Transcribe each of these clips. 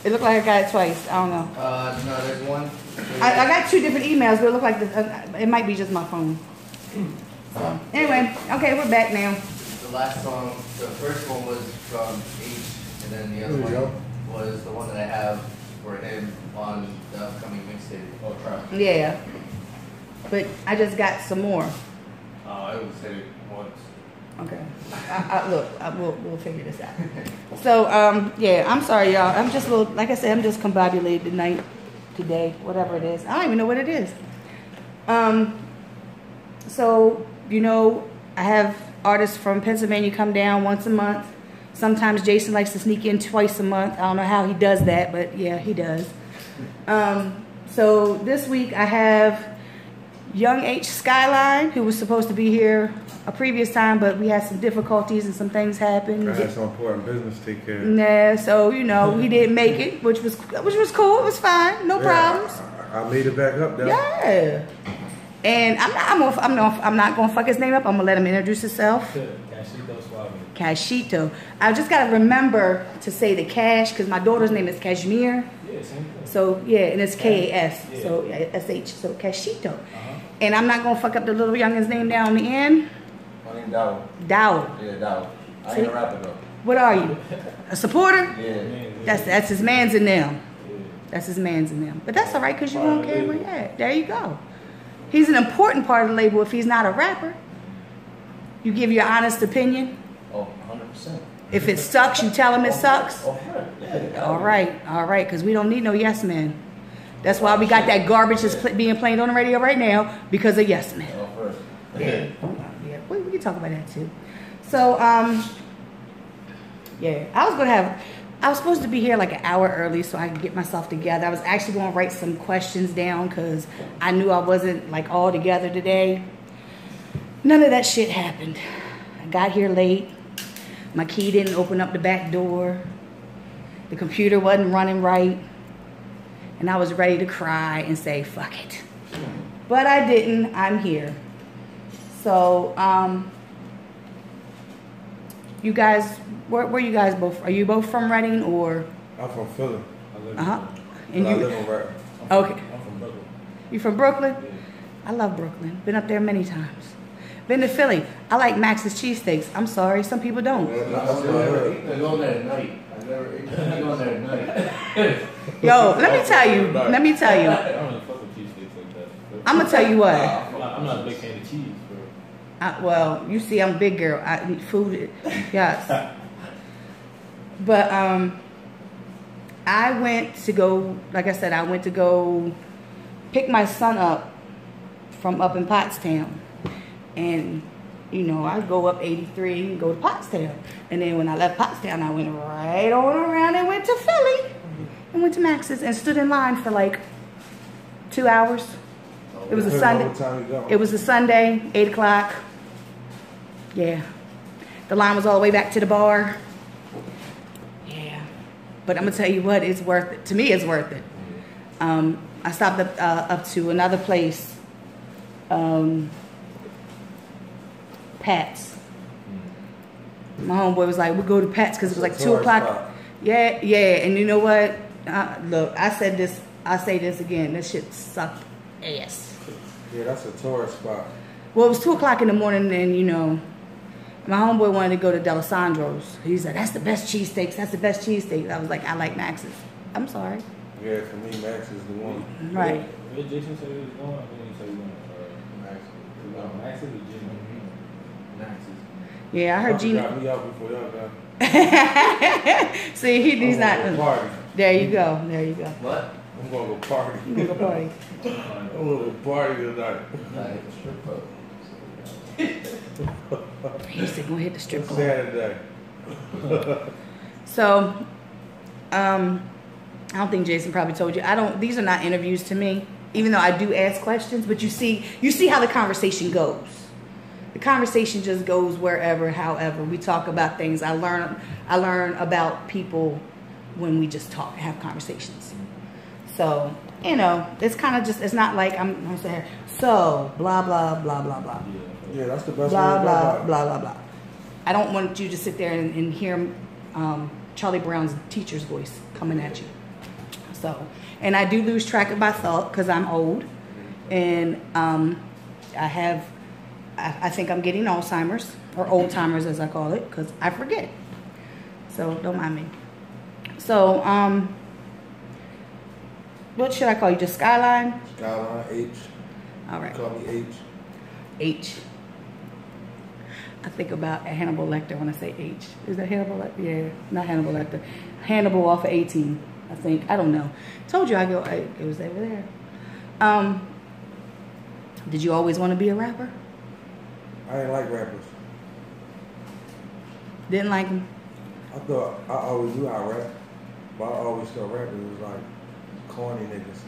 It looked like I got it twice. I don't know. No, there's one. I got 2 different emails, but it looked like it might be just my phone. So, anyway, okay, we're back now. The last song, the first one was from H, and then the other one was the one that I have for him on the upcoming mixtape. Oh, crap. Yeah. But I just got some more. I would say it once. Okay. We'll figure this out. So, yeah, I'm sorry, y'all. I'm just a little, like I said, I'm just combobulated tonight, today, whatever it is. I don't even know what it is. So, you know, I have artists from Pennsylvania come down once a month. Sometimes Jason likes to sneak in twice a month. I don't know how he does that, but yeah, he does. So this week I have Young H Skyline, who was supposed to be here a previous time, but we had some difficulties and some things happened. I had some important business to take care of. Nah, so you know he didn't make it, which was cool. It was fine, no problems. I made it back up there. Yeah. And I'm not gonna fuck his name up. I'm gonna let him introduce himself. Kashito, Suave. Kashito. I just gotta remember to say the Cash because my daughter's name is Kashmir. Yeah, same thing. So yeah, and it's K-A-S. Yeah. So S-H. So Kashito. And I'm not gonna fuck up the little youngin's name down the end. My name Dow. Dow. Yeah, Dow. I ain't a rapper though. What are you? A supporter? Yeah. That's his man's in them. That's his man's in them. But that's all right because you on camera. Yeah, there you go. He's an important part of the label if he's not a rapper. You give your honest opinion. Oh, 100%. If it sucks, you tell him it sucks. Oh, yeah. All right, because we don't need no yes men. That's why we got that garbage that's being played on the radio right now because of yes men. Oh, first. Yeah, we can talk about that too. So, yeah, I was supposed to be here like an hour early so I could get myself together. I was actually going to write some questions down because I knew I wasn't like all together today. None of that shit happened. I got here late. My key didn't open up the back door. The computer wasn't running right. And I was ready to cry and say, fuck it. But I didn't. I'm here. So, you guys, where you guys both? Are you both from Reading or? I'm from Philly. And I live in Reading. Okay. I'm from Brooklyn. You from Brooklyn? Yeah. I love Brooklyn. Been up there many times. Been to Philly. I like Max's cheesesteaks. I'm sorry, some people don't. I never go there at night. I never go there at night. Yo, let me tell you. I don't really fuck with cheesesteaks like that. I'm gonna tell you what. I'm not a big fan of cheese, bro. Well, you see, I'm a big girl. I eat food. Yes. But I went to go. Like I said, I went to go pick my son up from up in Pottstown. And, you know, I go up 83 and go to Pottstown. And then when I left Pottstown, I went right on around and went to Philly. And went to Max's and stood in line for like 2 hours. It was a Sunday. It was a Sunday, 8 o'clock. Yeah. The line was all the way back to the bar. Yeah. But I'm going to tell you what, it's worth it. To me, it's worth it. I stopped up to another place. Pat's. My homeboy was like, we'll go to Pat's because it was like 2 o'clock. Yeah. And you know what? Look, I say this again. This shit sucked ass. Yeah, that's a tourist spot. Well, it was 2 o'clock in the morning and, you know, my homeboy wanted to go to D'Alessandro's. He's like, that's the best cheesesteaks. That's the best cheesesteaks. I was like, I like Max's. I'm sorry. Yeah, for me, Max is the one. Right. Where Jason said he was going? I think he said he was going to Max's or Jimmy? Max's. Yeah, I heard Gina. Got me out before y'all got. See, he's not. Party. There you go. What? I'm gonna go party. You gonna go party? I'm gonna go party tonight. He said, go hit the strip club. Saturday. So, I don't think Jason probably told you. These are not interviews to me, even though I do ask questions. But you see how the conversation goes. The conversation just goes wherever, however. We talk about things. I learn about people when we just talk, have conversations. So, you know, it's kind of just, it's not like I'm saying, so, blah, blah, blah, blah, blah. Yeah, that's the best blah, way to blah, go. blah, blah, blah. I don't want you to sit there and hear Charlie Brown's teacher's voice coming at you. So, and I do lose track of my thought because I'm old, and I think I'm getting Alzheimer's, or old timers as I call it, because I forget. So don't mind me. So what should I call you? Just Skyline? Skyline, H. All right. Call me H. H. I think about Hannibal Lecter when I say H. Is that Hannibal Lecter? Yeah, not Hannibal Lecter. Hannibal off of 18, I think. I don't know. Told you it was over there. Did you always want to be a rapper? I didn't like rappers. Didn't like them? I thought I always knew how to rap, but I always thought rapping was like corny niggas.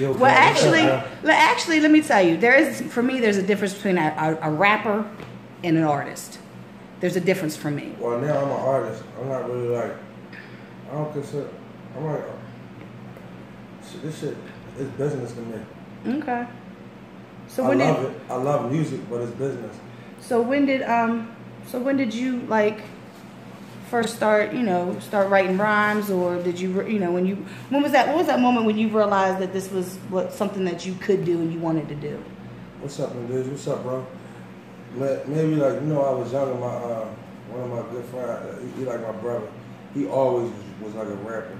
Well, actually, let me tell you, for me, there's a difference between a rapper and an artist. There's a difference for me. Well, now I'm an artist. I'm not really like, I don't consider, I'm like, this shit is business to me. Okay. So I love it. I love music, but it's business. So when did you like first start writing rhymes, or did you when was that moment when you realized that this was something that you could do and you wanted to do? What's up, dude? What's up, bro? Maybe like, I was younger. One of my good friends, he like my brother. He always was like a rapper,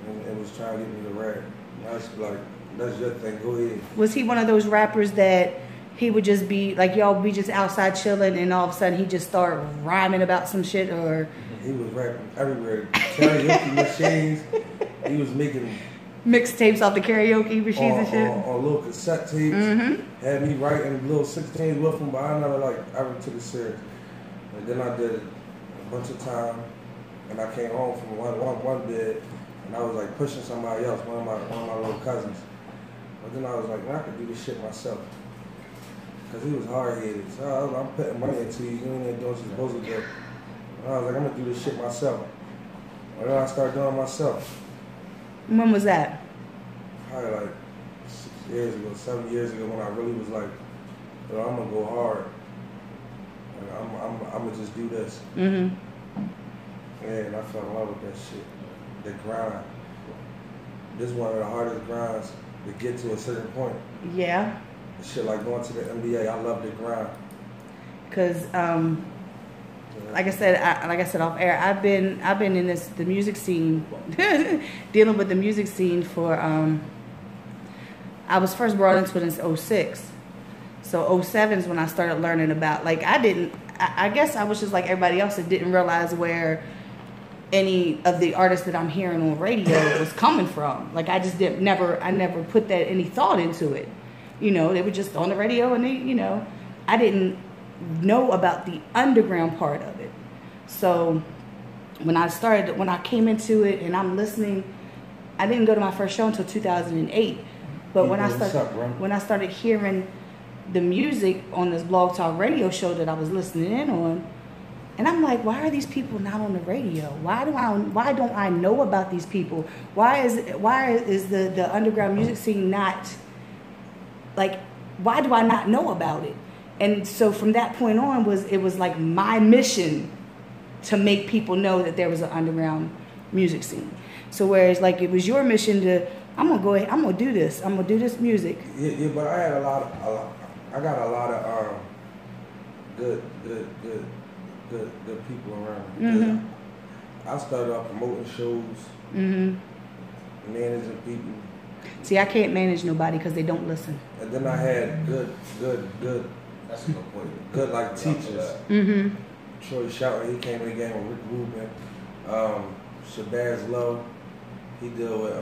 and was trying to get me to rap. And I was like, that's your thing. Go ahead. Was he one of those rappers that he would just be like, y'all be just outside chilling, and all of a sudden he just start rhyming about some shit? Or he was rapping everywhere. Karaoke machines. He was making mixtapes off the karaoke machines and shit. On little cassette tapes. Mm-hmm. Had me writing little 16s with him, but I never ever took it serious. And then I did it a bunch of time, and I came home from one bed, and I was like pushing somebody else, one of my little cousins. But then I was like, I could do this shit myself. Because he was hard-headed. So I'm putting money into you. You ain't doing what you're supposed to do. And I was like, I'm going to do this shit myself. And then I started doing it myself. When was that? Probably like 7 years ago, when I really was like, I'm going to go hard. And I'm going to just do this. Mm-hmm. And I fell in love with that shit. The grind. This is one of the hardest grinds to get to a certain point. Yeah. Shit like going to the NBA, I love the grind. Cause like I said off air, I've been in the music scene, dealing with the music scene for I was first brought into it in 06. So 07 is when I started learning about, I guess I was just like everybody else that didn't realize where any of the artists that I'm hearing on radio was coming from. Like I just never put any thought into it. They were just on the radio, and I didn't know about the underground part of it. So when I came into it and I'm listening, I didn't go to my first show until 2008. But when I started hearing the music on this Blog Talk Radio show that I was listening in on, and I'm like, why are these people not on the radio? Why don't I know about these people? Why is the underground music scene not, like, why do I not know about it? And so from that point on, it was like my mission to make people know that there was an underground music scene. So whereas like it was your mission to, I'm gonna do this music. Yeah, but I had I got a lot of good people around. Mm-hmm. I started off promoting shows, managing people. See, I can't manage nobody because they don't listen. And then I had good. That's a good point. Good teachers. Mm-hmm. Troy Shouter, he came in the game with Rick Rubin. Shabazz Lowe, he deal with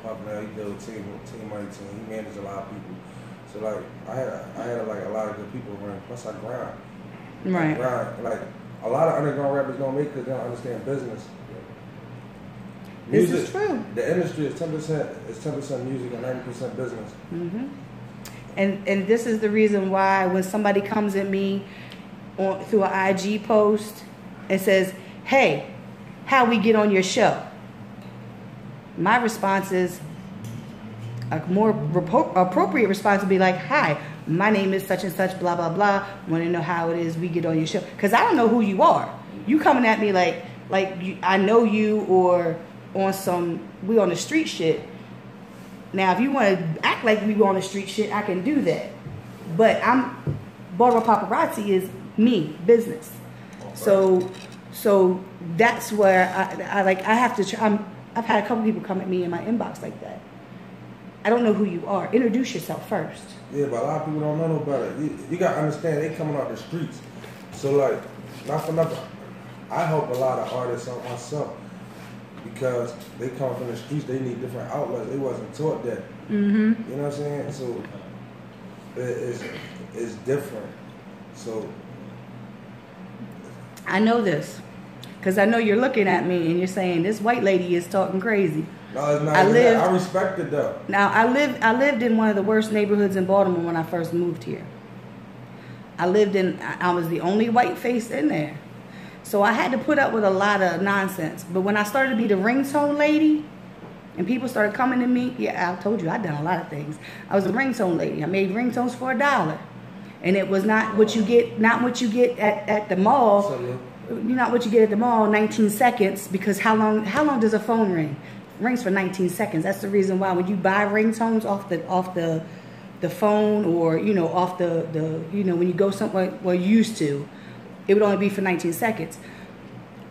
Pop now. He deal with Team Money Team. He managed a lot of people. So I had a lot of good people around. Plus I grind. Right. Like a lot of underground rappers don't make it because they don't understand business. Music, this is true. The industry is 10% music and 90% business. Mm-hmm. And this is the reason why when somebody comes at me through an IG post and says, "Hey, how we get on your show?" My response is a more appropriate response would be like, "Hi, my name is such and such, blah blah blah. Want to know how it is we get on your show?" Because I don't know who you are. You coming at me like, I know you or on we on the street shit. Now, if you want to act like we on the street shit, I can do that. But Baltimore Paparazzi is me, business. So that's where I have to try. I've had a couple people come at me in my inbox like that. I don't know who you are. Introduce yourself first. Yeah, but a lot of people don't know about it. You got to understand, they coming out the streets. So, like, not for nothing, I help a lot of artists out myself because they come from the streets. They need different outlets. They wasn't taught that. Mm-hmm. You know what I'm saying? So, it's different. So, I know this because I know you're looking at me and you're saying, this white lady is talking crazy. No, it's not. I respect it though. Now I lived in one of the worst neighborhoods in Baltimore when I first moved here. I was the only white face in there, so I had to put up with a lot of nonsense. But when I started to be the ringtone lady, and people started coming to me, yeah, I told you I'd done a lot of things. I was a ringtone lady. I made ringtones for $1, and it was not what you get at the mall. Not what you get at the mall. 19 seconds, because how long does a phone ring? Rings for 19 seconds. That's the reason why when you buy ringtones off the phone, or off the when you go somewhere, well, used to, it would only be for 19 seconds.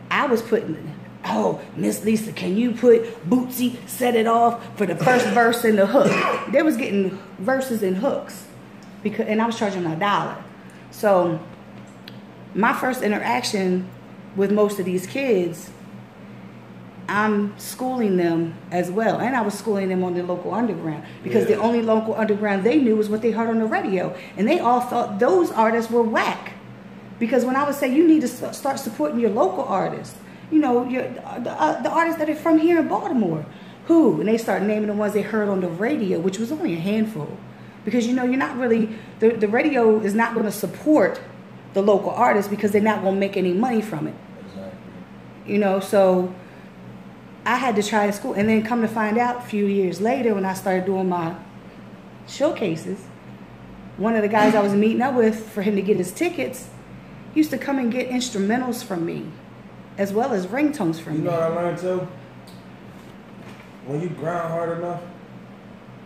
I was putting, oh, Miss Lisa, can you put Bootsy Set It Off for the first verse and the hook? They was getting verses and hooks and I was charging them $1. So my first interaction with most of these kids, I'm schooling them as well. And I was schooling them on the local underground, because the only local underground they knew was what they heard on the radio. And they all thought those artists were whack. Because when I would say, you need to start supporting your local artists, the artists that are from here in Baltimore. Who? And they start naming the ones they heard on the radio, which was only a handful. Because, you're not really, the radio is not going to support the local artists because they're not going to make any money from it. Exactly. So I had to try to school, and then come to find out a few years later when I started doing my showcases, one of the guys I was meeting up with for him to get his tickets used to come and get instrumentals from me as well as ringtones from me. You know what I learned too? When you grind hard enough,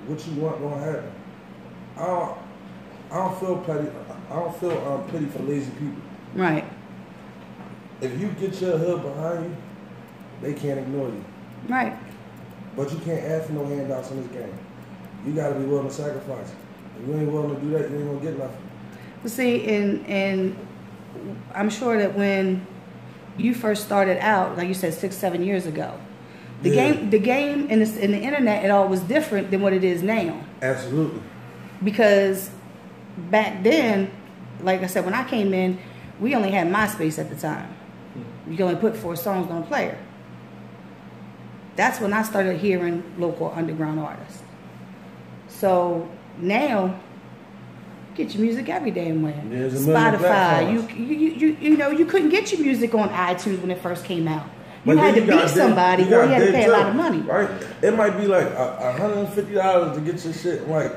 what you want gonna happen. I don't feel petty. I don't feel pity for lazy people. Right. If you get your hood behind you, they can't ignore you. Right. But you can't ask for no handouts in this game. You got to be willing to sacrifice. If you ain't willing to do that, you ain't gonna get nothing. Well, see, and I'm sure that when you first started out, like you said, 6-7 years ago, the game and the internet, it all was different than what it is now. Absolutely. Because back then, like I said, when I came in, we only had MySpace at the time. You can only put 4 songs on a player. That's when I started hearing local underground artists. So now, get your music every damn way. Spotify. You couldn't get your music on iTunes when it first came out. You had to beat somebody, or you had to pay a lot of money. Right? It might be like $150 to get your shit like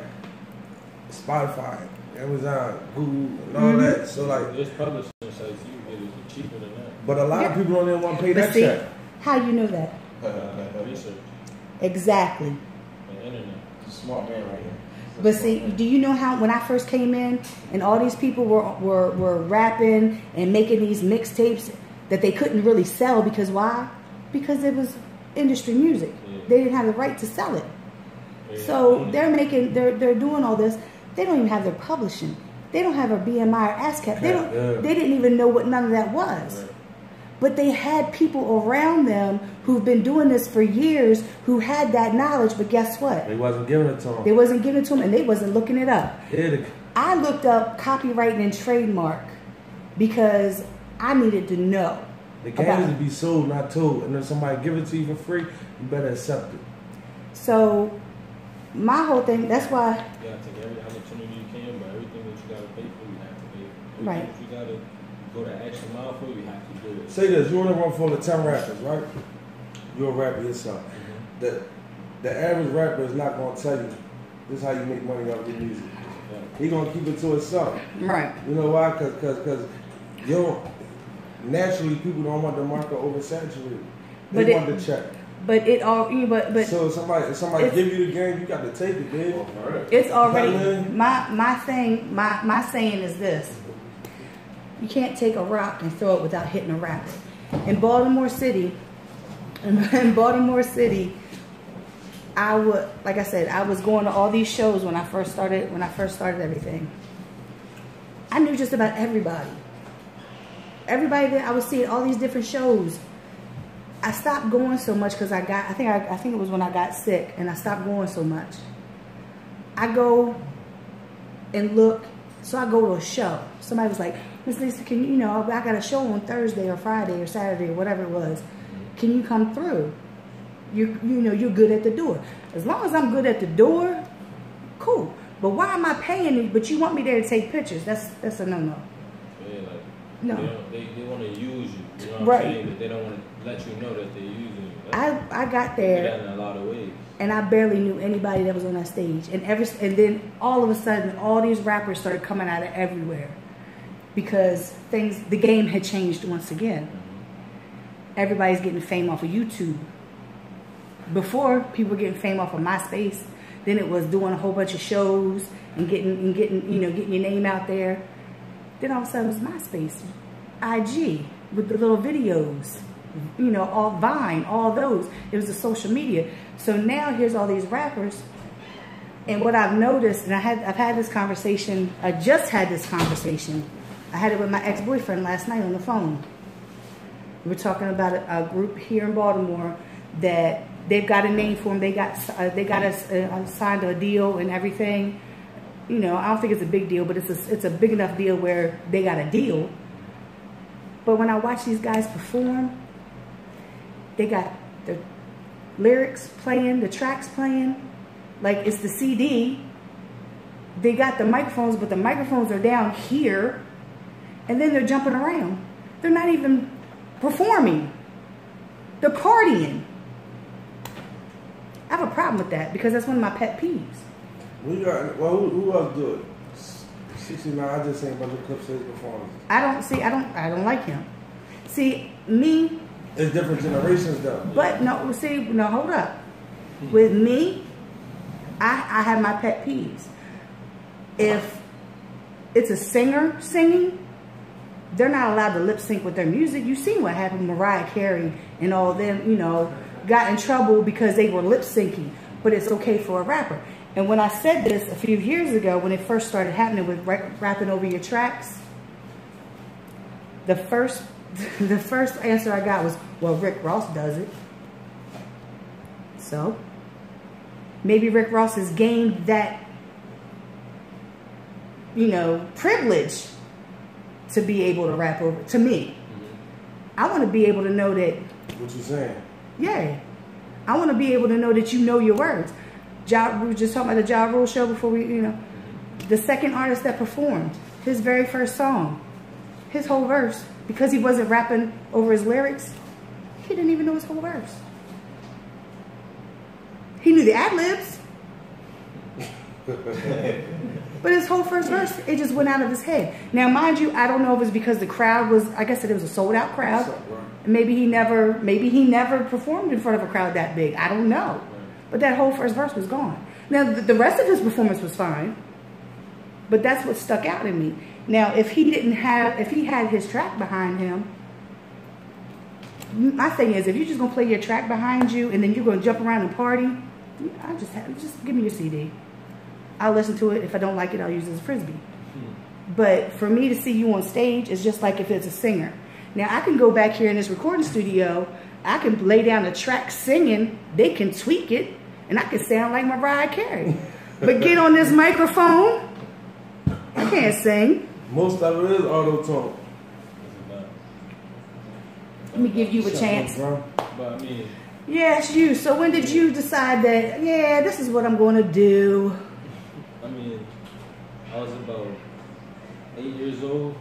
Spotify, Amazon, Google, and all that. So like, there's publishing sites you can get it cheaper than that. But a lot of people don't even want to pay that check. How you know that? Research. Exactly. The internet. It's a smart man right here. But see, do you know how when I first came in and all these people were rapping and making these mixtapes that they couldn't really sell because why? Because it was industry music. Yeah. They didn't have the right to sell it. Yeah. So they're doing all this. They don't even have their publishing. They don't have a BMI or ASCAP. They didn't even know what none of that was. Right. But they had people around them who've been doing this for years who had that knowledge, but guess what? They wasn't giving it to them. They wasn't giving it to them, and they wasn't looking it up. Yeah, I looked up copyright and trademark because I needed to know. The game is to be sold, not told. And if somebody give it to you for free, you better accept it. So, my whole thing, that's why... You gotta take every opportunity you can, but everything that you gotta pay for, you have to pay for. Right. If you gotta go the extra mile for, you have to do it. Say this, you're in a room full of 10 rappers, right? You're a rapper yourself. Mm-hmm. The average rapper is not going to tell you, this is how you make money off your music. Yeah. He's going to keep it to himself. Right. You know why? Because naturally people don't want the market oversaturated. But They want the check. But it all, but so if somebody give you the game, you got to take it, baby. It's already my saying is this: you can't take a rock and throw it without hitting a rapper. In Baltimore City, I would, like I said, I was going to all these shows when I first started everything. I knew just about everybody. Everybody that I was seeing all these different shows. I stopped going so much because I think it was when I got sick and I stopped going so much. I go and look, so I go to a show. Somebody was like, Miss Lisa, can you, I got a show on Thursday or Friday or Saturday or whatever it was. Can you come through? You're good at the door. As long as I'm good at the door, cool. But why am I paying you? But you want me there to take pictures? That's a no-no. Yeah, like no. They want to use you. You know what right. I'm saying? But they don't want to let you know that they're using you. I got there. That in a lot of ways. And I barely knew anybody that was on that stage. And then all of a sudden, all these rappers started coming out of everywhere because the game had changed once again. Everybody's getting fame off of YouTube. Before, people were getting fame off of MySpace. Then it was doing a whole bunch of shows and getting your name out there. Then all of a sudden it was MySpace, IG with the little videos, all Vine, all those. It was the social media. So now here's all these rappers. And what I've noticed, and I've had this conversation. I just had this conversation. I had it with my ex-boyfriend last night on the phone. We were talking about a group here in Baltimore that they've got a name for them. They got us signed to a deal and everything. I don't think it's a big deal, but it's a big enough deal where they got a deal. But when I watch these guys perform, they got the lyrics playing, the tracks playing, like it's the CD. They got the microphones, but the microphones are down here, and then they're jumping around. They're not even performing. They're partying. I have a problem with that because that's one of my pet peeves. Who else do it? 69, I just seen a bunch of clips of his performances. I don't like him. See, me. It's different generations though. But no, hold up. With me, I have my pet peeves. If it's a singer singing, they're not allowed to lip sync with their music. You've seen what happened with Mariah Carey and all of them, got in trouble because they were lip syncing. But it's okay for a rapper. And when I said this a few years ago, when it first started happening with rapping over your tracks, the first answer I got was, well, Rick Ross does it. So maybe Rick Ross has gained that, privilege to be able to rap over. To me, I want to be able to know that. What you saying? Yeah, I want to be able to know that you know your words. We were just talking about the Ja Rule show before the second artist that performed his very first song, his whole verse, because he wasn't rapping over his lyrics, he didn't even know his whole verse. He knew the ad-libs, but his whole first verse, it just went out of his head. Now, mind you, I don't know if it's because the crowd was, I guess it was a sold-out crowd. Maybe he never performed in front of a crowd that big. I don't know. But that whole first verse was gone. Now, the rest of his performance was fine. But that's what stuck out in me. Now, if he had his track behind him, my thing is, if you're just going to play your track behind you and then you're going to jump around and party, just give me your CD. I'll listen to it. If I don't like it, I'll use it as a Frisbee. But for me to see you on stage is just like if it's a singer. Now, I can go back here in this recording studio, I can lay down a track singing, they can tweak it, and I can sound like Mariah Carey. But get on this microphone, I can't sing. Most of it is auto-tune. Let me give you a chance. But I mean, yeah, it's you. So when did you decide that, yeah, this is what I'm going to do? I mean, I was about 8 years old.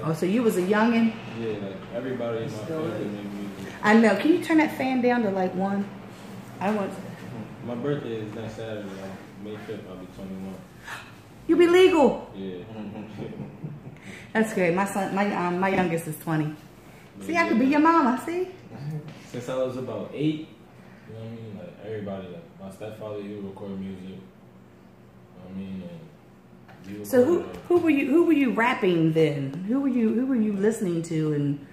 Oh, so you was a youngin'? Yeah, like everybody in my family made music. I know. Can you turn that fan down to like 1? I want. My birthday is next Saturday. May 5th, I'll be 21. You be legal. Yeah. That's great. My son, my youngest is 20. See, I could be your mama. See. Since I was about 8, you know what I mean? Like everybody, like my stepfather, he would record music. You know what I mean? And so who were you rapping then? Who were you listening to? And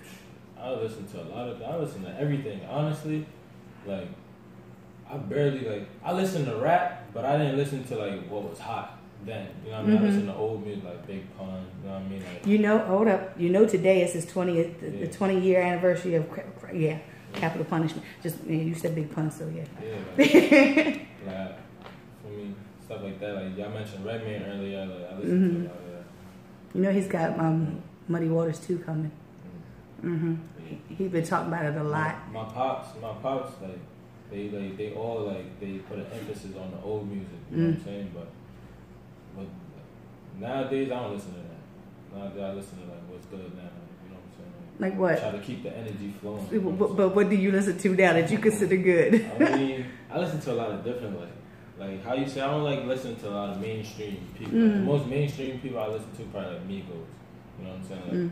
I listen to I listen to everything. Honestly, like I listened to rap, but I didn't listen to like what was hot then. You know what I mean? I listened to old music like Big Pun. You know what I mean? Like, hold up. Today is his 20th, the 20-year anniversary of Capital Punishment. Just you said Big Pun, so yeah. Yeah. Like for me, stuff like that. Like y'all mentioned Redman earlier. Like I listened to a lot of that. He's got Muddy Waters 2 coming. He's been talking about it a lot. My pops, like they all like they put an emphasis on the old music. You know what I'm saying? But nowadays I don't listen to that. Nowadays I listen to like what's good now. You know what I'm saying? Like what? Try to keep the energy flowing. But what do you listen to now that you consider good? I mean, I listen to a lot of different like how you say. I don't like listening to a lot of mainstream people. Like, the most mainstream people I listen to probably like Migos. You know what I'm saying? Like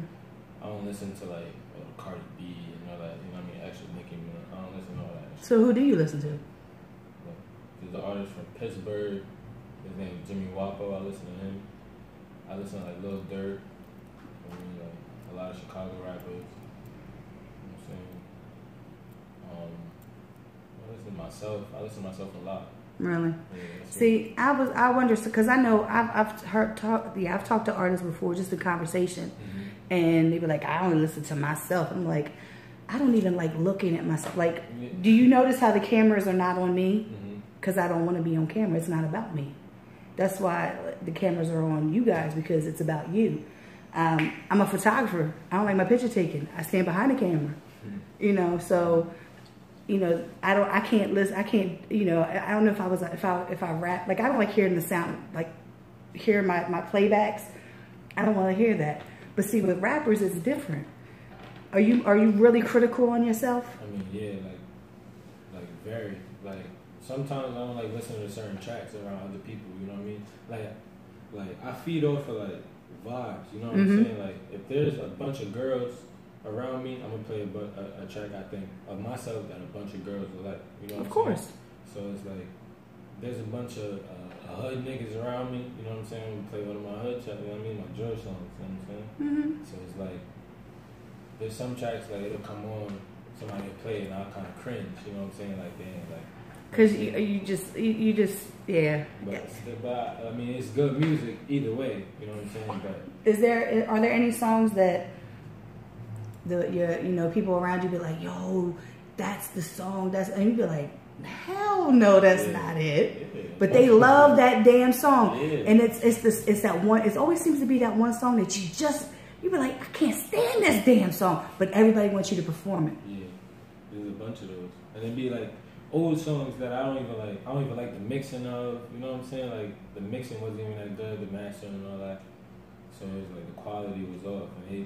I don't listen to like Cardi B and all that. You know what I mean? Actually, Nicki Minaj. I don't listen to all that. So who do you listen to? Like, there's an artist from Pittsburgh. His name is Jimmy Wapo. I listen to him. I listen to like Lil Durk. I mean, like a lot of Chicago rappers. You know what I'm saying? I listen to myself. I listen to myself a lot. Really? Yeah, see, I wonder because I know I've talked to artists before, just in conversation, and they be like, I only listen to myself. I'm like, I don't even like looking at myself. Like, do you notice how the cameras are not on me? Because I don't want to be on camera. It's not about me. That's why the cameras are on you guys, because it's about you. I'm a photographer. I don't like my picture taken. I stand behind the camera. You know, so. You know, I can't listen. I can't. You know, I don't know if I rap. Like I don't like hearing the sound. Like hearing my playbacks. I don't want to hear that. But see, with rappers, it's different. Are you really critical on yourself? I mean, yeah, like very. Like sometimes I don't like listening to certain tracks around other people. You know what I mean? Like I feed off of like vibes. You know what I'm saying? Like if there's a bunch of girls around me, I'm gonna play a track I think of myself that a bunch of girls will like. You know what I'm saying? Of course. So it's like there's a bunch of hood niggas around me. You know what I'm saying? I'm gonna play one of my hood tracks. You know what I mean? My drill songs. You know what I'm saying? So it's like there's some tracks like it'll come on, somebody will play it, and I'll kind of cringe. You know what I'm saying? Like damn, like. Cause you just yeah. But I mean, it's good music either way. You know what I'm saying? But are there any songs that people around you be like, yo, that's the song, and you be like, hell no, that's not it. But they love that damn song. And it's that one, it always seems to be that one song that you be like, I can't stand this damn song, but everybody wants you to perform it. Yeah, there's a bunch of those. And it'd be like old songs that I don't even like the mixing of, you know what I'm saying? Like the mixing wasn't even that good, the mastering and all that. So it's like the quality was off, and they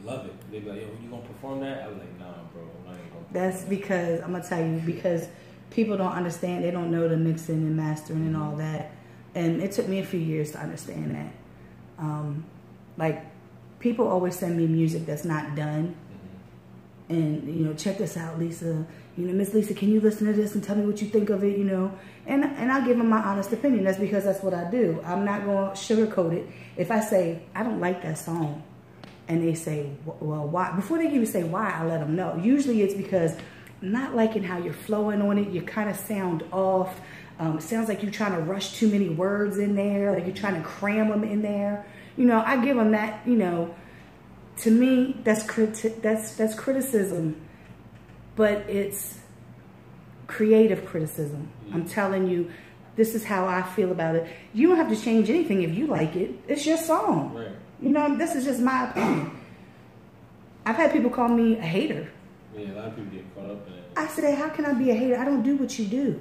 love it. They be like, yo, you gonna perform that? I was like, nah, bro, I'm not even gonna. That's because I'm gonna tell you, because people don't understand. They don't know the mixing and mastering and all that, and it took me a few years to understand that. Like people always send me music that's not done, and check this out, Lisa. Miss Lisa, can you listen to this and tell me what you think of it? And I'll give them my honest opinion. That's because that's what I do. I'm not going to sugarcoat it. If I say, I don't like that song, and they say, well, why? Before they even say why, I let them know. Usually it's because I'm not liking how you're flowing on it. You kind of sound off. It sounds like you're trying to rush too many words in there, like you're trying to cram them in there. I give them that, to me, that's criticism. But it's creative criticism. I'm telling you, this is how I feel about it. You don't have to change anything if you like it. It's your song. Right. This is just my opinion. I've had people call me a hater. Yeah, a lot of people get caught up in it. I said, how can I be a hater? I don't do what you do.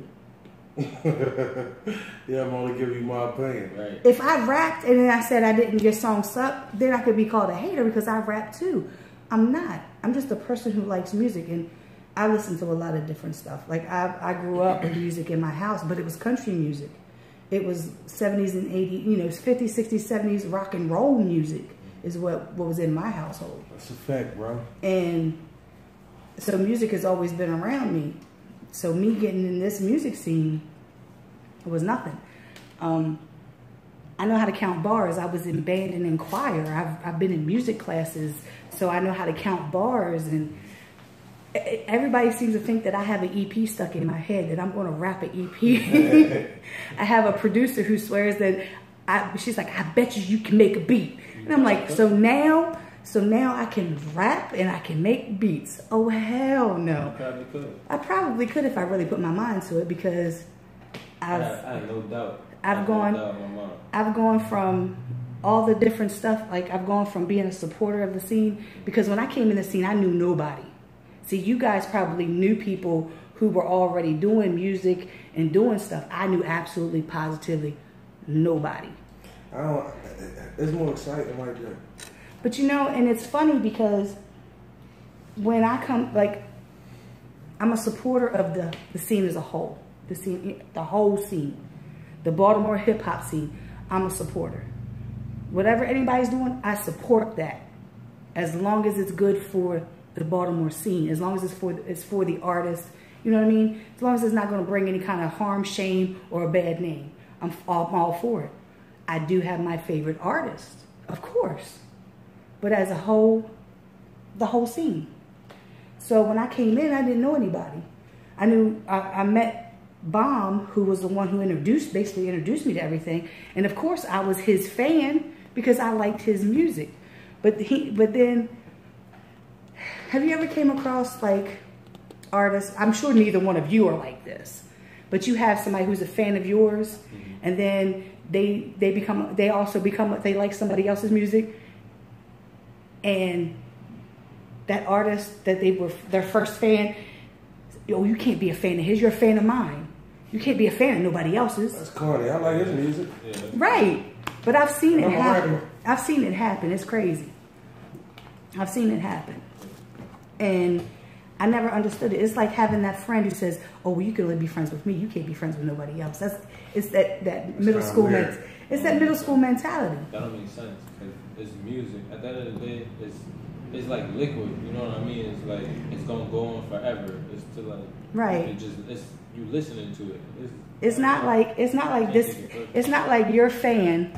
Yeah, I'm only giving you my opinion. Right. If I rapped and then I said your song sucked, then I could be called a hater because I rap too. I'm not. I'm just a person who likes music, and I listen to a lot of different stuff. Like I grew up with music in my house, but it was country music. It was 70s and 80s, 50s, 60s, 70s rock and roll music. is what was in my household. That's a fact, bro. And so music has always been around me. So me getting in this music scene was nothing. I know how to count bars. I was in band and in choir. I've been in music classes, so I know how to count bars. And everybody seems to think that I have an EP stuck in my head, that I'm going to rap an EP. I have a producer who swears that she's like, I bet you can make a beat. And I'm like, so now I can rap and I can make beats. Oh, hell no. You probably could. I probably could if I really put my mind to it, because I have no doubt. I've gone from all the different stuff. Like, I've gone from being a supporter of the scene, because when I came in the scene, I knew nobody. See, you guys probably knew people who were already doing music and doing stuff. I knew absolutely, positively nobody. It's more exciting like that. But you know, and it's funny because when I come, like, I'm a supporter of the scene as a whole. The whole scene. The Baltimore hip hop scene. I'm a supporter. Whatever anybody's doing, I support that. As long as it's good for the Baltimore scene. As long as it's for the artist. You know what I mean? As long as it's not going to bring any kind of harm, shame, or a bad name. I'm all for it. I do have my favorite artists, of course. But as a whole, the whole scene. So when I came in, I didn't know anybody. I met Bomb, who was the one who basically introduced me to everything. And of course, I was his fan because I liked his music. But then, have you ever came across like artists? I'm sure neither one of you are like this, but you have somebody who's a fan of yours, and then they also become they like somebody else's music. And that artist that they were their first fan, yo, you can't be a fan of his, you're a fan of mine. You can't be a fan of nobody else's. That's corny. I like his music. Yeah. Right. But I've seen it happen. I've seen it happen. It's crazy. I've seen it happen. And I never understood it. It's like having that friend who says, oh, well, you can only be friends with me. You can't be friends with nobody else. It's that middle school mentality. It's that middle school mentality. That don't make sense, because it's music. At the end of the day, it's like liquid. You know what I mean? It's like it's gonna go on forever. It's to like right. It's you listening to it. It's not like this. It's not like your fan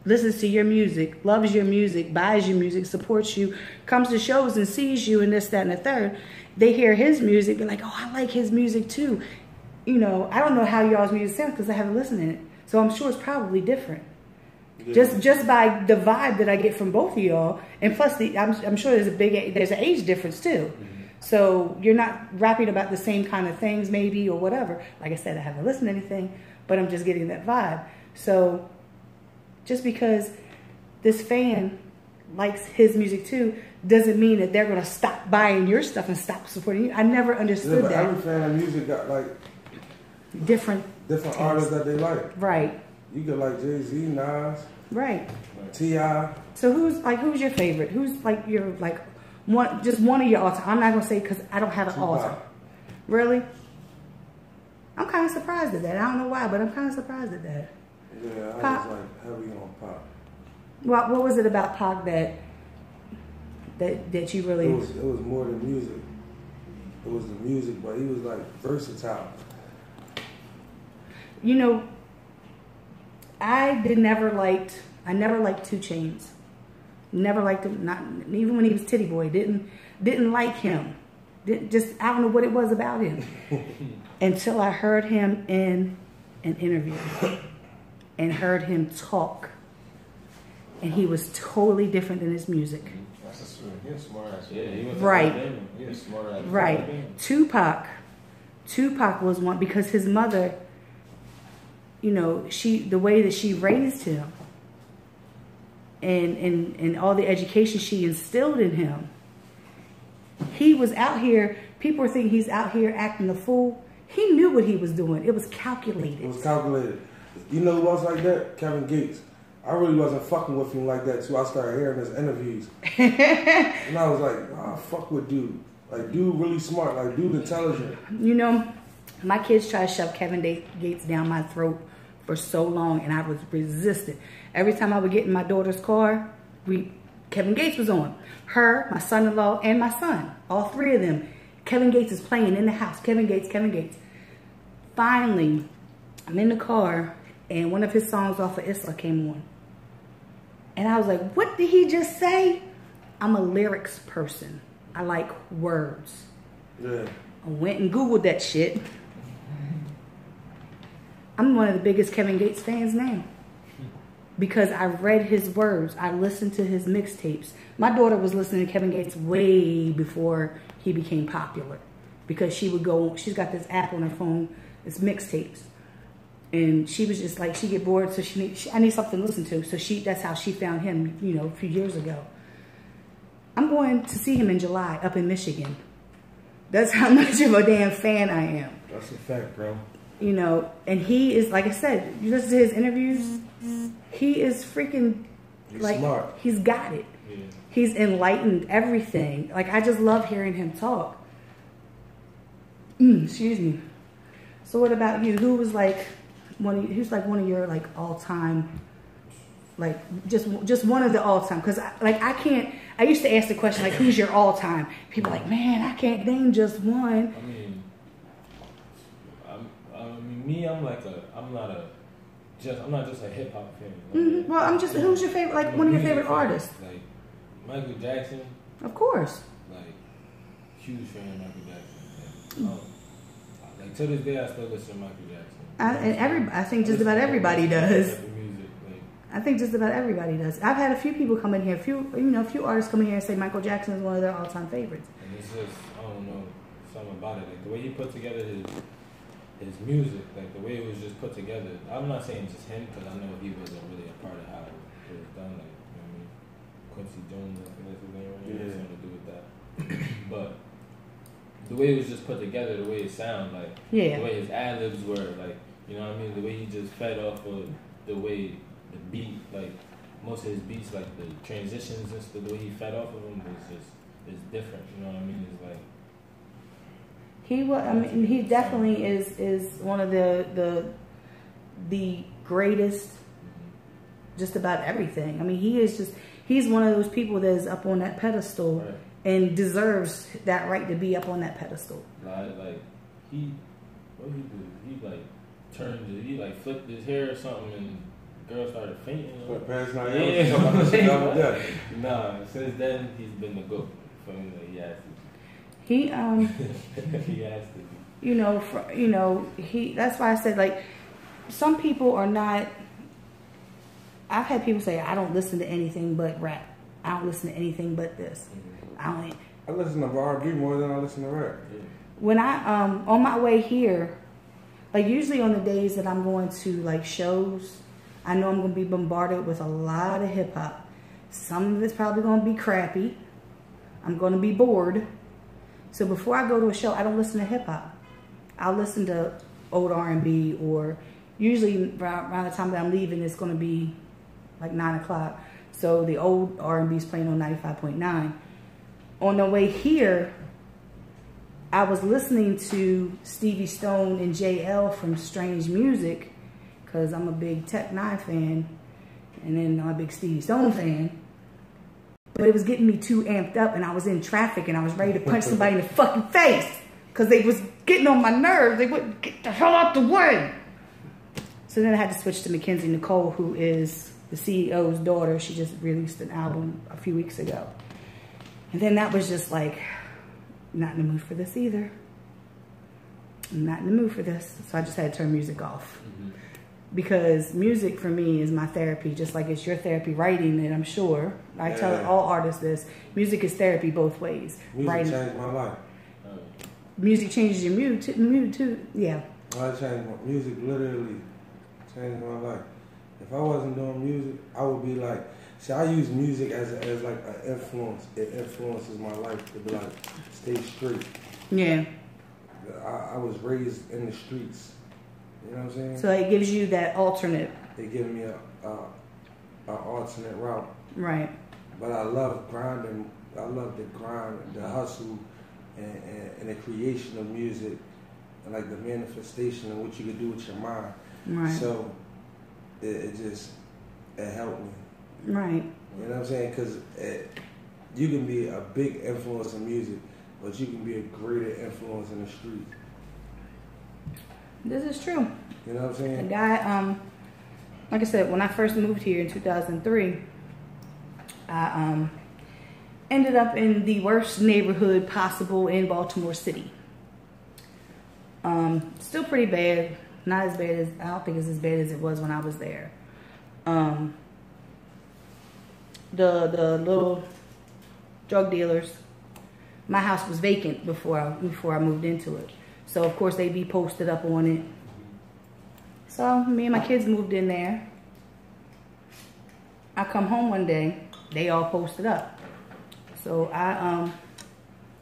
listens to your music, loves your music, buys your music, supports you, comes to shows and sees you and this, that, and the third. They hear his music, they're like, oh, I like his music too. You know, I don't know how y'all's music sounds because I haven't listened to it. So I'm sure it's probably different. Yeah. Just by the vibe that I get from both of y'all, and plus I'm sure there's an age difference too. Mm-hmm. So you're not rapping about the same kind of things maybe or whatever. Like I said, I haven't listened to anything, but I'm just getting that vibe. So just because this fan likes his music too doesn't mean that they're going to stop buying your stuff and stop supporting you. I never understood that. Every fan of music got like different artists that they like. Right. You get like Jay-Z, Nas. Right. T.I. So who's your favorite? Who's like your one of your all time? I'm not gonna say because I don't have an all time. Really? I'm kind of surprised at that. I don't know why, but I'm kind of surprised at that. Yeah, I Pac, was like heavy on Pac. What was it about Pac that you really? It was more than music. It was the music, but he was like versatile. You know, I never liked 2 Chainz. Never liked him. Not even when he was Titty Boy. Didn't like him. I don't know what it was about him until I heard him in an interview and heard him talk, and he was totally different than his music. That's he was smart ass. Yeah, he was right. He was smart ass. Right. Tupac was one because his mother, you know, the way that she raised him and all the education she instilled in him, he was out here, people were thinking he's out here acting a fool. He knew what he was doing. It was calculated. It was calculated. You know who else like that? Kevin Gates. I really wasn't fucking with him like that, so I started hearing his interviews. And I was like, nah, fuck with dude. Like, dude really smart. Like, dude intelligent. You know, my kids tried to shove Kevin Gates down my throat for so long, and I was resistant. Every time I would get in my daughter's car, Kevin Gates was on. Her, my son-in-law, and my son. All three of them. Kevin Gates is playing in the house. Kevin Gates, Kevin Gates. Finally, I'm in the car, and one of his songs off of Isla came on. And I was like, what did he just say? I'm a lyrics person. I like words. Yeah. I went and Googled that shit. I'm one of the biggest Kevin Gates fans now. Because I read his words. I listened to his mixtapes. My daughter was listening to Kevin Gates way before he became popular. Because she would go, she's got this app on her phone, it's mixtapes. And she was just like, she get bored, so I need something to listen to. So that's how she found him, you know, a few years ago. I'm going to see him in July up in Michigan. That's how much of a damn fan I am. That's a fact, bro. You know, and he is, like I said, you listen to his interviews, he is freaking, He's like, smart. He's got it. Yeah. He's enlightened everything. Like, I just love hearing him talk. Excuse me. So what about you? Who's like one of your like all-time, like just one of the all-time? Because I used to ask the question like, who's your all-time? People are like, man, I can't name just one. I'm not just a hip hop fan. Like, well, who's your favorite? Like one of your favorite artists? Like Michael Jackson. Of course. Like huge fan of Michael Jackson. Like to this day, I still listen to Michael Jackson. I think just about everybody does. I think just about everybody does. I've had a few people come in here, a few artists come in here and say Michael Jackson is one of their all-time favorites. And it's just, I don't know, something about it. Like the way he put together his music, like the way it was just put together. I'm not saying just him, because I know he wasn't really a part of how it was done. Like, you know what I mean? Quincy Jones, I think that's his name, right? Yeah. Something to do with that. But the way it was just put together, the way it sounded, like the way his ad-libs were, like, you know what I mean? The way he just fed off of the way the beat, like most of his beats, like the transitions and stuff, the way he fed off of them is different, you know what I mean? It's like he definitely is one of the greatest just about everything. I mean, he's one of those people that is up on that pedestal and deserves that right to be up on that pedestal. Like what he do? He flipped his hair or something and the girl started fainting. Nah, since then he's been the GOAT. He has to. He has to. That's why I said, like, some people are not. I've had people say I don't listen to anything but rap. I don't listen to anything but this. I listen to R&B more than I listen to rap. Yeah. When I on my way here, like usually on the days that I'm going to like shows, I know I'm going to be bombarded with a lot of hip hop. Some of it's probably going to be crappy. I'm going to be bored. So before I go to a show, I don't listen to hip hop. I'll listen to old R&B, or usually around the time that I'm leaving, it's going to be like 9 o'clock. So the old R&B is playing on 95.9. On the way here, I was listening to Stevie Stone and JL from Strange Music, because I'm a big Tech 9 fan, and then I'm a big Stevie Stone fan. But it was getting me too amped up, and I was in traffic, and I was ready to punch somebody in the fucking face, because they was getting on my nerves. They wouldn't get the hell out the way. So then I had to switch to Mackenzie Nicole, who is the CEO's daughter. She just released an album a few weeks ago. And then that was just like, not in the mood for this either. I'm not in the mood for this. So I just had to turn music off. Because music for me is my therapy, just like it's your therapy writing it, I'm sure. I tell all artists this. Music is therapy both ways. Music changed my life. Music changes your mood too. Yeah. Music literally changed my life. If I wasn't doing music, I would be like, see, I use music as like an influence. It influences my life to be like, stay straight. Yeah. I was raised in the streets. You know what I'm saying? So it gives you that alternate. They give me an alternate route. Right. But I love grinding. I love the grind, the hustle, and the creation of music, and like the manifestation of what you can do with your mind. Right. So it helped me. Right. You know what I'm saying? Because you can be a big influence in music, but you can be a greater influence in the streets. This is true. You know what I'm saying? The guy, like I said, when I first moved here in 2003, I ended up in the worst neighborhood possible in Baltimore City. Still pretty bad. Not as bad as, I don't think it's as bad as it was when I was there. The little drug dealers, my house was vacant before I moved into it. So of course they'd be posted up on it. So me and my kids moved in there. I come home one day, they all posted up. So I,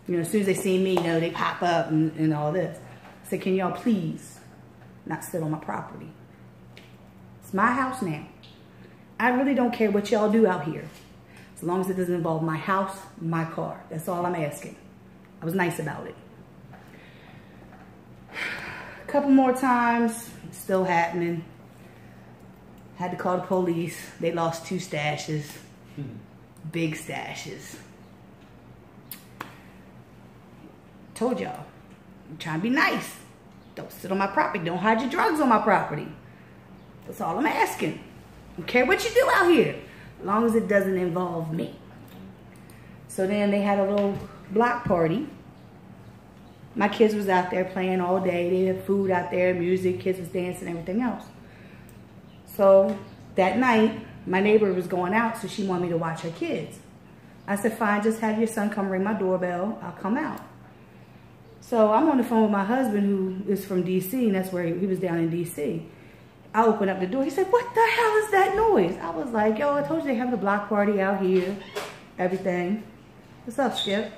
you know, as soon as they see me, you know, they pop up and all this. I said, can y'all please not sit on my property? It's my house now. I really don't care what y'all do out here. As long as it doesn't involve my house, my car. That's all I'm asking. I was nice about it. A couple more times, still happening. Had to call the police. They lost 2 stashes. Big stashes. Told y'all, I'm trying to be nice. Don't sit on my property. Don't hide your drugs on my property. That's all I'm asking. I don't care what you do out here, as long as it doesn't involve me. So then they had a little block party. My kids was out there playing all day. They had food out there, music, kids was dancing, everything else. So that night, my neighbor was going out, so she wanted me to watch her kids. I said, fine, just have your son come ring my doorbell. I'll come out. So I'm on the phone with my husband, who is from D.C., and that's where he was down in D.C. I opened up the door. He said, what the hell is that noise? I was like, yo, I told you they're having a block party out here, everything. What's up, Skip?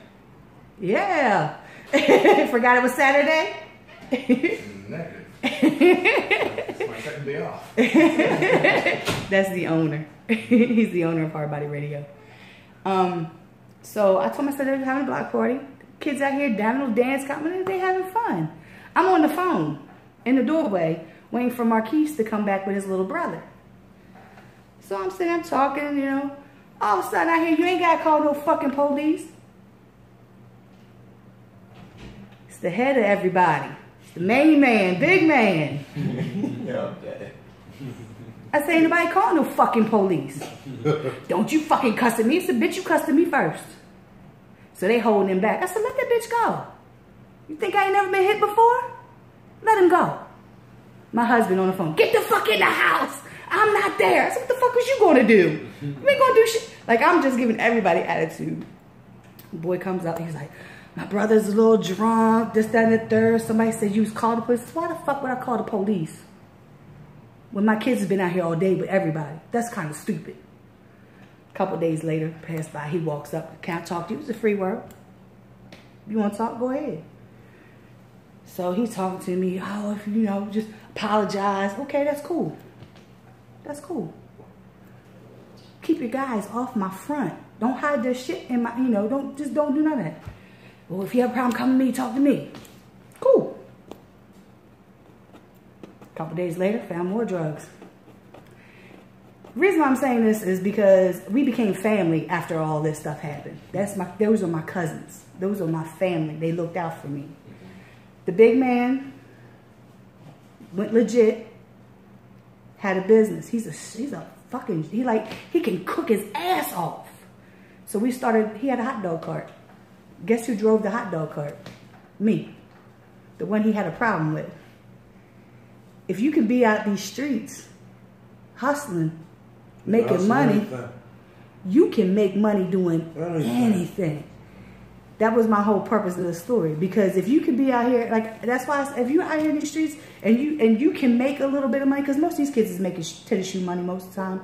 Yeah. Forgot it was Saturday? Negative. It's my second day off. That's the owner. He's the owner of Hard Body Radio. So I told my son they're having a block party. Kids out here down on dance company, they having fun. I'm on the phone in the doorway waiting for Marquise to come back with his little brother. So I'm sitting there talking, you know. All of a sudden I hear, you ain't got to call no fucking police. It's the head of everybody. It's the main man, big man. Okay. I say, ain't nobody calling no fucking police. Don't you fucking cuss at me. I said, bitch, you cussed at me first. So they holding him back. I said, let that bitch go. You think I ain't never been hit before? Let him go. My husband on the phone, get the fuck in the house. I'm not there. I said, what the fuck was you going to do? You ain't going to do shit. Like, I'm just giving everybody attitude. The boy comes up, he's like, my brother's a little drunk, this, that, and the third. Somebody said you was called the police. Why the fuck would I call the police? When my kids have been out here all day with everybody. That's kind of stupid. A couple days later, passed by, he walks up. Can I talk to you? It's a free world. You want to talk? Go ahead. So he's talking to me. Oh, if you know, just apologize. Okay, that's cool. That's cool. Keep your guys off my front. Don't hide their shit in my, you know, don't do none of that. Well, if you have a problem, come to me, talk to me. Cool. A couple days later, found more drugs. The reason why I'm saying this is because we became family after all this stuff happened. Those are my cousins. Those are my family. They looked out for me. The big man went legit, had a business. He's a fucking, he can cook his ass off. So we started, he had a hot dog cart. Guess who drove the hot dog cart? Me. The one he had a problem with. If you can be out these streets, hustling, making money, you can make money doing anything. That was my whole purpose of the story. Because if you can be out here, like, that's why if you're out here in these streets and you can make a little bit of money, because most of these kids is making tennis shoe money most of the time.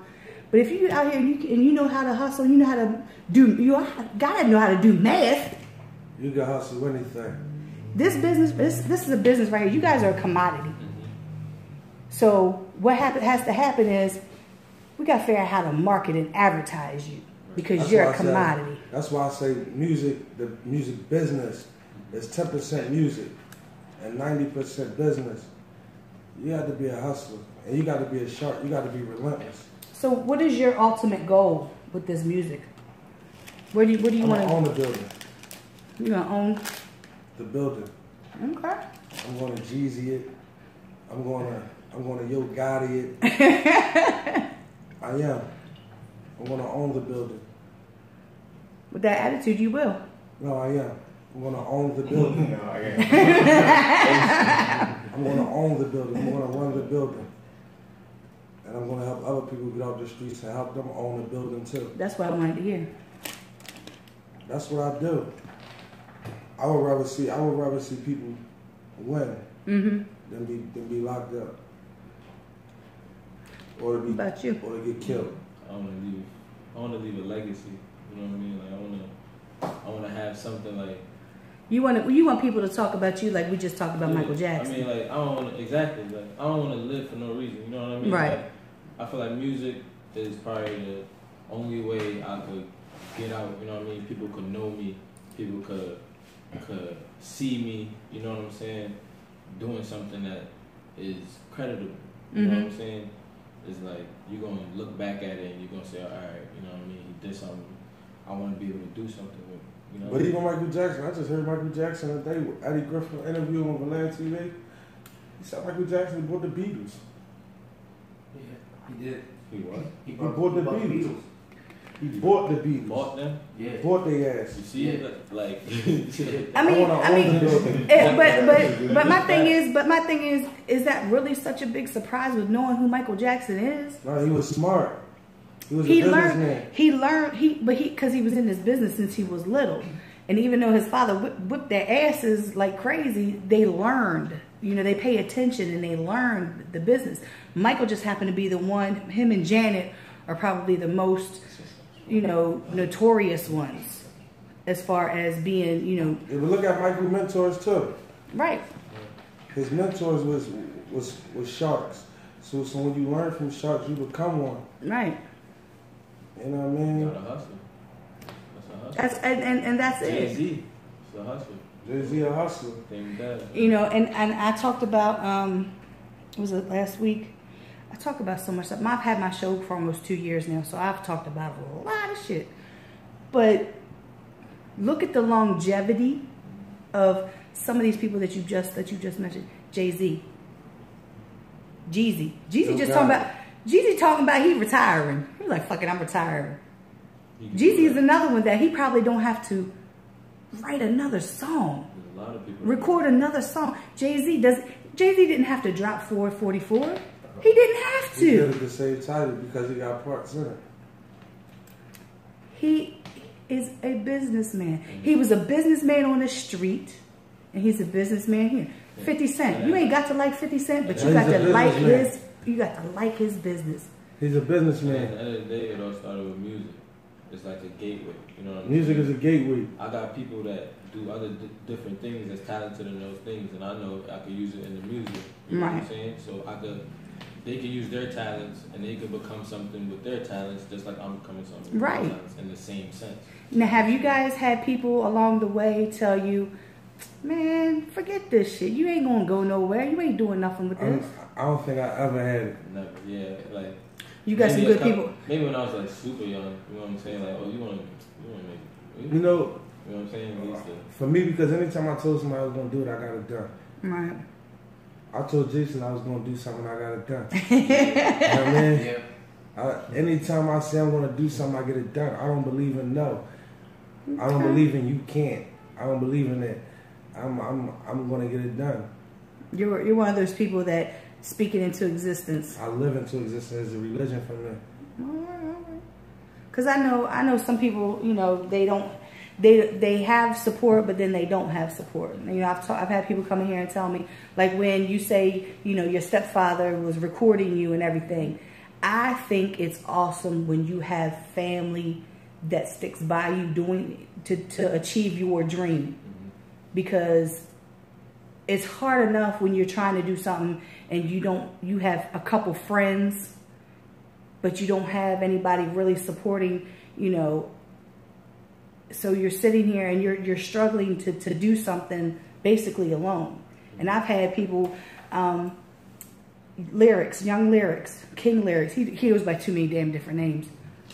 But if you out here and you know how to hustle, you know how to do, you gotta know how to do math. You can hustle anything. This business, this is a business right here. You guys are a commodity. So what has to happen is we got to figure out how to market and advertise you because you're a commodity. That's why I say music, the music business is 10% music and 90% business. You got to be a hustler and you got to be a shark. You got to be relentless. So what is your ultimate goal with this music? What do you want to own the building? You gonna own the building? Okay. I'm gonna Jeezy it. I'm gonna Yo Gotti it. I am. I'm gonna own the building. With that attitude, you will. No, I am. I'm gonna own the building. No, I am. I'm gonna own the building. I'm gonna run the building. And I'm gonna help other people get off the streets and help them own the building too. That's what I wanted to hear. That's what I do. I would rather see people win than be locked up. Or to be About you. or to get killed. I wanna leave a legacy. You know what I mean? Like I wanna have something like You want people to talk about you like we just talked about Michael Jackson. I mean, like I don't want exactly. Like I don't want to live for no reason. You know what I mean? Right. Like, I feel like music is probably the only way I could get out. You know what I mean? People could know me. People could see me. You know what I'm saying? Doing something that is creditable. You know what I'm saying? It's like you're gonna look back at it and you're gonna say, all right, you know what I mean? He did something. I want to be able to do something with. You know? But even Michael Jackson, I just heard Michael Jackson today with Eddie Griffin interview on Valère TV. He said Michael Jackson bought the Beatles. Yeah, he did. He what? He bought the Beatles. He bought the Beatles. Bought them? Yeah. Bought their ass. You see it? Like I mean, but my thing is that really such a big surprise with knowing who Michael Jackson is? No, he was smart. He was a businessman. Because he was in this business since he was little. And even though his father whipped their asses like crazy, they learned. You know, they pay attention and they learned the business. Michael just happened to be the one, him and Janet are probably the most, you know, notorious ones as far as being, you know. If we look at Michael's mentors too. Right. His mentors was sharks. So when you learn from sharks, you become one. Right. You know what I mean? Gotta hustle. That's a hustle. And that's it. Jay-Z. It's a hustle. Jay-Z a hustler. You know, and I talked about, was it last week? I talk about so much stuff. I've had my show for almost 2 years now, so I've talked about a lot of shit. But look at the longevity of some of these people that you just mentioned. Jay-Z. Jeezy just talking about. Jeezy talking about he retiring. He's like, fuck it, I'm retiring. Jeezy is another one that he probably don't have to write another song. A lot of people record another song. Jay-Z didn't have to drop 444. He didn't have to. He did it to save title because he got parts in it. He is a businessman. He was a businessman on the street, and he's a businessman here. 50 Cent. You ain't got to like 50 Cent, but you got to like his. You got to like his business. He's a businessman. At the end of the day, it all started with music. It's like a gateway. You know what I mean? Music is a gateway. I got people that do other different things that's talented in those things, and I know I could use it in the music. You know what I'm saying? So they can use their talents, and they could become something with their talents, just like I'm becoming something with my talents in the same sense. Now, have you guys had people along the way tell you, man, forget this shit. You ain't gonna go nowhere. You ain't doing nothing with this. I don't think I ever had it. Never, yeah, like you got some good people. Maybe when I was like super young, you know what I'm saying? Like, oh, you want to make it? You know what I'm saying? For me, because anytime I told somebody I was gonna do it, I got it done. Right. I told Jason I was gonna do something, I got it done. You know what I mean? Yeah. Anytime I say I'm gonna do something, I get it done. I don't believe in no. Okay. I don't believe in you can't. I don't believe in it. I'm gonna get it done. You're one of those people that speak it into existence. I live into existence as a religion for me. Because I know some people, you know, they have support, but then they don't have support. You know, I've had people come in here and tell me, like, when you say, you know, your stepfather was recording you and everything. I think it's awesome when you have family that sticks by you doing to achieve your dream, because it's hard enough when you're trying to do something and you have a couple friends, but you don't have anybody really supporting, you know. So you're sitting here and you're struggling to do something basically alone. And I've had people, Lyrics, Young Lyrics, King Lyrics. He goes by too many damn different names.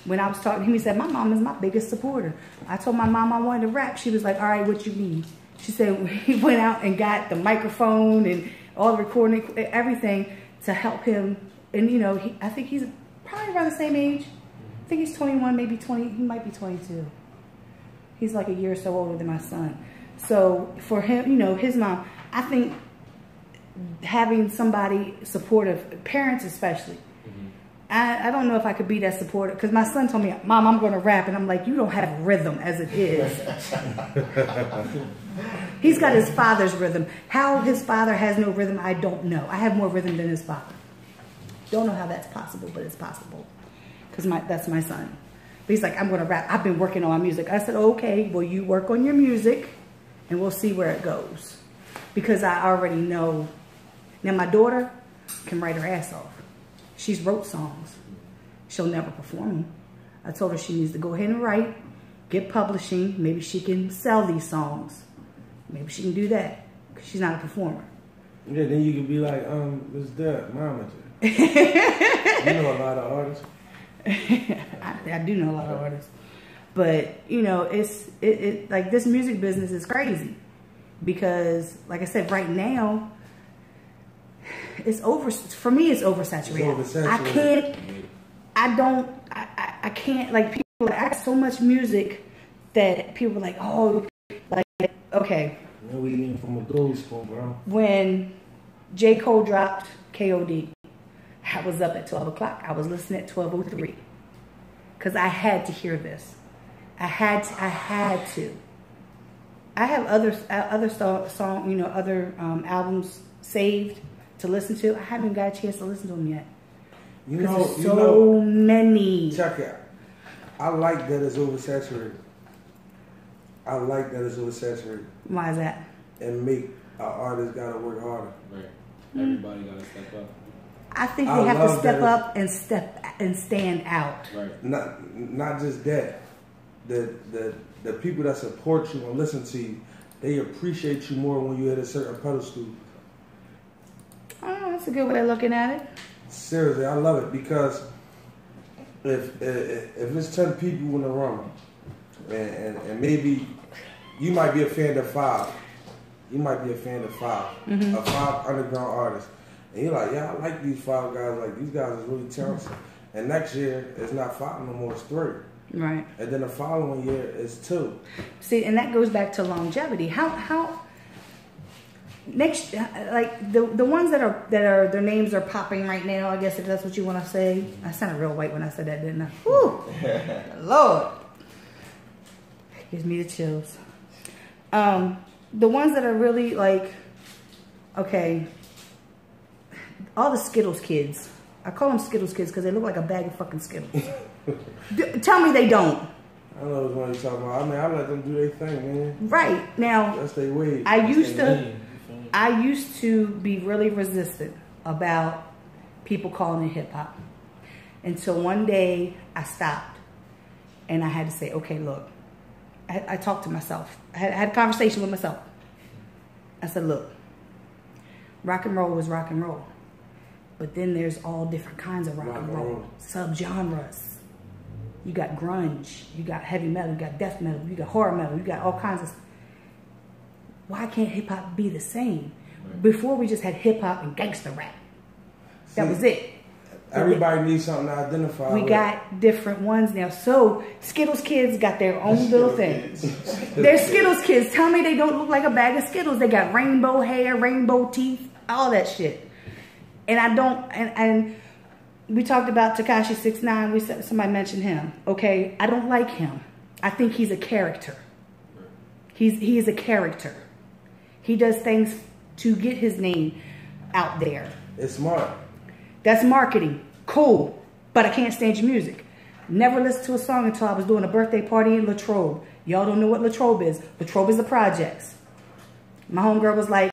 when I was talking to him, he said, my mom is my biggest supporter. I told my mom I wanted to rap. She was like, all right, what you need? She said he went out and got the microphone and all the recording, everything to help him. And, you know, I think he's probably around the same age. I think he's 21, maybe 20. He might be 22. He's like a year or so older than my son. So for him, you know, his mom, I think having somebody supportive, parents especially, I don't know if I could be that supportive, because my son told me, Mom, I'm going to rap. And I'm like, you don't have rhythm as it is. He's got his father's rhythm. How his father has no rhythm, I don't know. I have more rhythm than his father. Don't know how that's possible, but it's possible. Because that's my son. But he's like, I'm going to rap. I've been working on my music. I said, okay, well, you work on your music, and we'll see where it goes. Because I already know. Now, my daughter can write her ass off. She's wrote songs. She'll never perform them. I told her she needs to go ahead and write, get publishing. Maybe she can sell these songs. Maybe she can do that, because she's not a performer. Yeah, then you can be like, what's that, mama? You know a lot of artists. I do know a lot of artists. But, you know, it's like this music business is crazy. Because, like I said, right now, it's for me, it's oversaturated. It's oversaturated. I can't, like, people ask so much music that people are like, oh, like, okay. Man, we eating from a gold spoon, bro. When J. Cole dropped KOD, I was up at 12 o'clock. I was listening at 12:03. Because I had to hear this. I had to. I have other song, you know, other albums saved to listen to. I haven't got a chance to listen to them yet. You know, so many. Check it. I like that it's oversaturated. I like that it's oversaturated. Why is that? And make an artist gotta work harder. Right. Everybody gotta step up. I think they have to step up and stand out. Right. Not just that. The people that support you and listen to you, they appreciate you more when you're at a certain pedestal. Oh, that's a good way of looking at it. Seriously, I love it, because if it's 10 people in the room, and maybe you might be a fan of 5. You might be a fan of 5. Mm-hmm. Of 5 underground artists. And you're like, yeah, I like these 5 guys. Like, these guys are really talented. And next year, it's not 5 no more, it's 3. Right. And then the following year, it's 2. See, and that goes back to longevity. How next, like the ones that are their names are popping right now, I guess, if that's what you want to say. I sounded real white when I said that, didn't I? Whew. Lord. Gives me the chills. The ones that are really like, okay, all the Skittles kids. I call them Skittles kids because they look like a bag of fucking Skittles. Tell me they don't. I know what you're talking about. I mean, I let them do their thing, man. Right. Now, that's their way. I used to be really resistant about people calling it hip hop. Until one day I stopped and I had to say, okay, look, I talked to myself. I had a conversation with myself. I said, look, rock and roll is rock and roll. But then there's all different kinds of rock and roll. Subgenres. You got grunge, you got heavy metal, you got death metal, you got horror metal, you got all kinds of... Why can't hip-hop be the same? Right. Before we just had hip-hop and gangster rap. That was it. Everybody needs something to identify with. We got different ones now. So, Skittles kids got their own little thing. They're Skittles kids. Tell me they don't look like a bag of Skittles. They got rainbow hair, rainbow teeth, all that shit. And I don't... And we talked about Tekashi 6ix9ine. We said somebody mentioned him. Okay, I don't like him. I think he's a character. He is a character. He does things to get his name out there. It's smart. That's marketing. Cool. But I can't stand your music. Never listened to a song until I was doing a birthday party in Latrobe. Y'all don't know what Latrobe is. Latrobe is the projects. My homegirl was like,